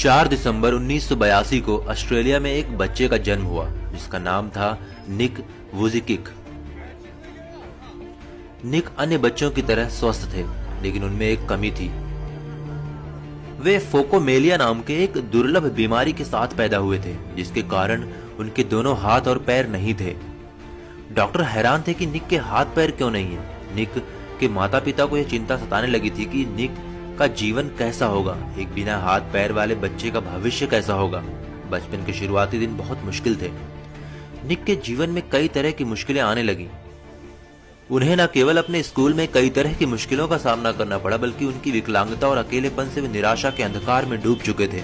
4 दिसंबर 1982 को ऑस्ट्रेलिया में एक बच्चे का जन्म हुआ जिसका नाम था निक वुजिकिक। निक अन्य बच्चों की तरह स्वस्थ थे, लेकिन उनमें एक कमी थी। वे फोकोमेलिया नाम के एक दुर्लभ बीमारी के साथ पैदा हुए थे, जिसके कारण उनके दोनों हाथ और पैर नहीं थे। डॉक्टर हैरान थे कि निक के हाथ पैर क्यों नहीं है। निक के माता पिता को यह चिंता सताने लगी थी कि निक का जीवन कैसा होगा, एक बिना हाथ पैर वाले बच्चे का भविष्य कैसा होगा। बचपन के शुरुआती दिन बहुत मुश्किल थे। निक के जीवन में कई तरह की मुश्किलें आने लगी। उन्हें न केवल अपने स्कूल में कई तरह की मुश्किलों का सामना करना पड़ा, बल्कि उनकी विकलांगता और अकेलेपन से वे निराशा के अंधकार में डूब चुके थे।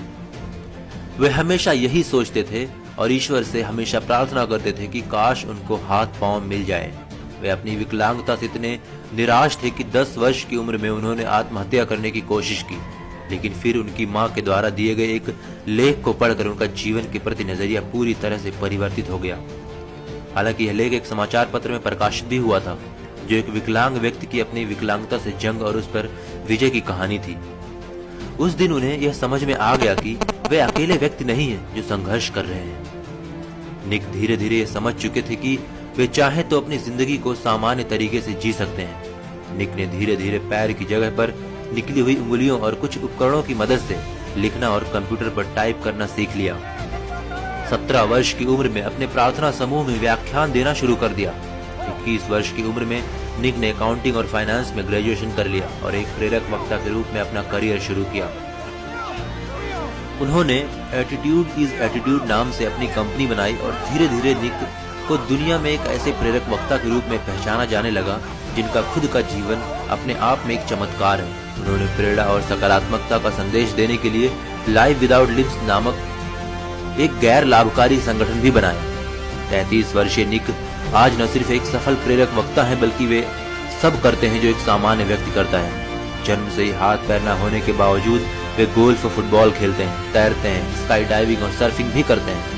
वे हमेशा यही सोचते थे और ईश्वर से हमेशा प्रार्थना करते थे कि काश उनको हाथ पांव मिल जाए। वे अपनी विकलांगता से इतने निराश थे कि 10 वर्ष की उम्र में उन्होंने आत्महत्या करने की कोशिश की, लेकिन फिर उनकी मां के द्वारा दिए गए एक लेख को पढ़कर उनका जीवन के प्रति नजरिया पूरी तरह से परिवर्तित हो गया। हालांकि यह लेख एक समाचार पत्र में प्रकाशित भी हुआ था, जो एक विकलांग व्यक्ति की अपनी विकलांगता से जंग और उस पर विजय की कहानी थी। उस दिन उन्हें यह समझ में आ गया कि वे अकेले व्यक्ति नहीं हैं जो संघर्ष कर रहे हैं। निक धीरे धीरे यह समझ चुके थे कि वे चाहे तो अपनी जिंदगी को सामान्य तरीके से जी सकते हैं। निक ने धीरे धीरे पैर की जगह पर निकली हुई उंगलियों और कुछ उपकरणों की मदद से लिखना और कंप्यूटर पर टाइप करना सीख लिया। 17 वर्ष की उम्र में अपने प्रार्थना समूह में व्याख्यान देना शुरू कर दिया। 21 वर्ष की उम्र में निक ने अकाउंटिंग और फाइनेंस में ग्रेजुएशन कर लिया और एक प्रेरक वक्ता के रूप में अपना करियर शुरू किया। उन्होंने एटीट्यूड इज एटीट्यूड नाम से अपनी कंपनी बनाई और धीरे धीरे निक को दुनिया में एक ऐसे प्रेरक वक्ता के रूप में पहचाना जाने लगा जिनका खुद का जीवन अपने आप में एक चमत्कार है। उन्होंने प्रेरणा और सकारात्मकता का संदेश देने के लिए लाइफ विदाउट लिम्स नामक एक गैर लाभकारी संगठन भी बनाया। 33 वर्षीय निक आज न सिर्फ एक सफल प्रेरक वक्ता है, बल्कि वे सब करते हैं जो एक सामान्य व्यक्ति करता है। जन्म से ही हाथ पैर न होने के बावजूद वे गोल्फ और फुटबॉल खेलते हैं, तैरते हैं, स्काई डाइविंग और सर्फिंग भी करते हैं।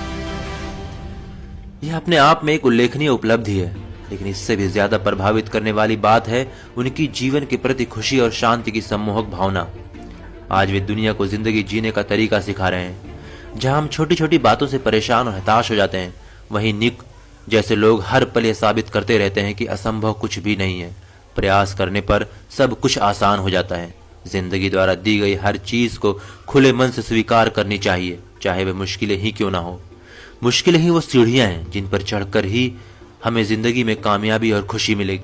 यह अपने आप में एक उल्लेखनीय उपलब्धि है, लेकिन इससे भी ज्यादा प्रभावित करने वाली बात है उनकी जीवन के प्रति खुशी और शांति की सम्मोहक भावना। आज वे दुनिया को जिंदगी जीने का तरीका सिखा रहे हैं। जहां हम छोटी छोटी बातों से परेशान और हताश हो जाते हैं, वहीं निक जैसे लोग हर पल ये साबित करते रहते हैं कि असंभव कुछ भी नहीं है। प्रयास करने पर सब कुछ आसान हो जाता है। जिंदगी द्वारा दी गई हर चीज को खुले मन से स्वीकार करनी चाहिए, चाहे वे मुश्किलें ही क्यों ना हो। मुश्किलें ही वो सीढ़ियां हैं जिन पर चढ़कर ही हमें जिंदगी में कामयाबी और खुशी मिलेगी।